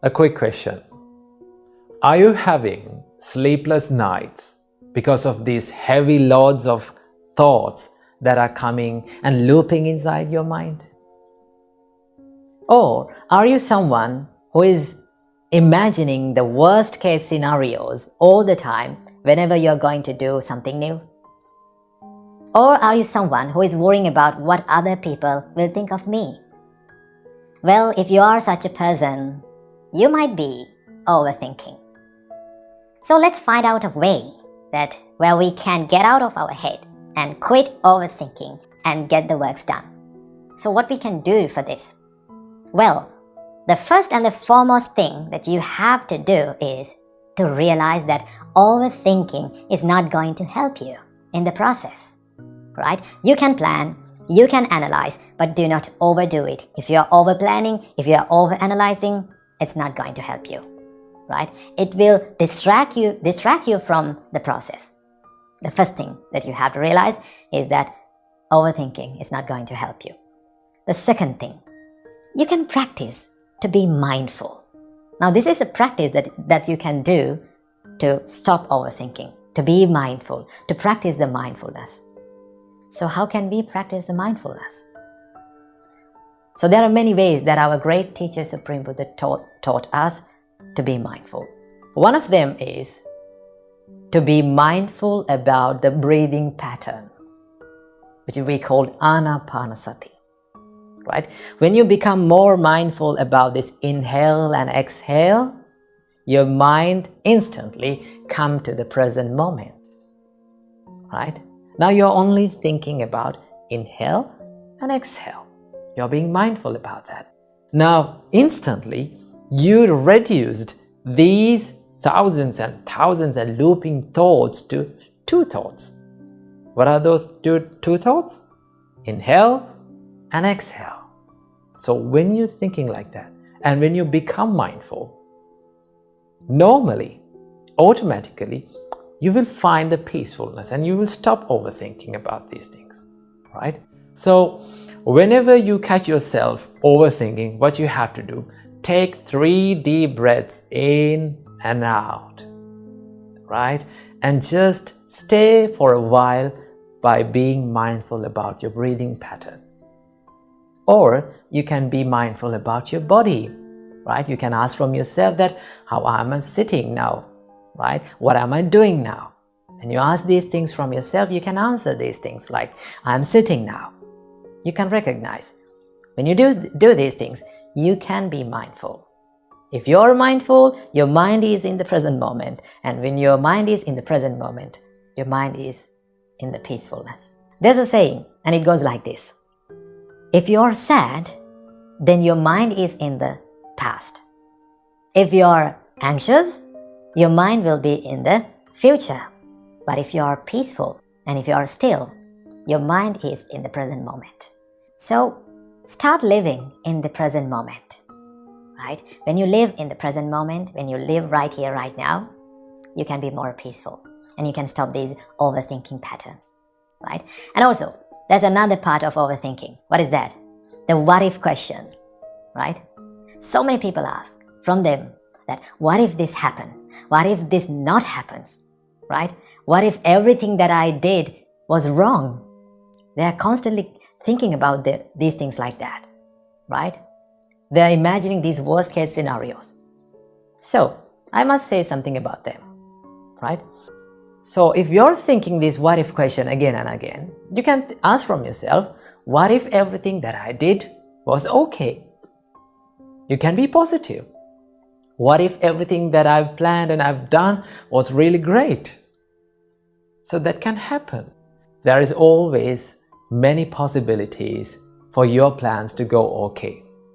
A quick question. Are you having sleepless nights because of these heavy loads of thoughts that are coming and looping inside your mind? Or are you someone who is imagining the worst case scenarios all the time whenever you're going to do something new? Or are you someone who is worrying about what other people will think of me? Well, if you are such a person, you might be overthinking. So let's find out a way that where we can get out of our head and quit overthinking and get the works done. So what we can do for this? Well, the first and the foremost thing that you have to do is to realize that overthinking is not going to help you in the process, right? You can plan, you can analyze, but do not overdo it. If you're over planning, if you're over analyzing, it's not going to help you, right? It will distract you from the process. The first thing that you have to realize is that overthinking is not going to help you. The second thing, you can practice to be mindful. Now, this is a practice that you can do to stop overthinking, to be mindful, to practice the mindfulness. So how can we practice the mindfulness? So there are many ways that our great teacher Supreme Buddha taught us to be mindful. One of them is to be mindful about the breathing pattern, which we call Anapanasati. Right? When you become more mindful about this inhale and exhale, your mind instantly comes to the present moment. Right? Now you're only thinking about inhale and exhale. You're being mindful about that. Now instantly you reduced these thousands and thousands and looping thoughts to two thoughts. What are those two thoughts? Inhale and exhale. So when you're thinking like that and when you become mindful, normally, automatically, you will find the peacefulness and you will stop overthinking about these things, right? So whenever you catch yourself overthinking, what you have to do, take 3 deep breaths in and out, right? And just stay for a while by being mindful about your breathing pattern. Or you can be mindful about your body, right? You can ask from yourself that, how am I sitting now, right? What am I doing now? And you ask these things from yourself, you can answer these things like, I'm sitting now. You can recognize. When you do these things, you can be mindful. If you're mindful, your mind is in the present moment. And when your mind is in the present moment, your mind is in the peacefulness. There's a saying, and it goes like this. If you're sad, then your mind is in the past. If you're anxious, your mind will be in the future. But if you're peaceful and if you're still, your mind is in the present moment. So start living in the present moment, right? When you live in the present moment, when you live right here, right now, you can be more peaceful and you can stop these overthinking patterns, right? And also, there's another part of overthinking. What is that? The what if question, right? So many people ask from them that what if this happened? What if this not happens, right? What if everything that I did was wrong? They are constantly thinking about these things like that, right? They are imagining these worst case scenarios. So I must say something about them, right? So if you're thinking this what if question again and again, you can ask from yourself, what if everything that I did was okay? You can be positive. What if everything that I've planned and I've done was really great? So that can happen. There is always many possibilities for your plans to go okay.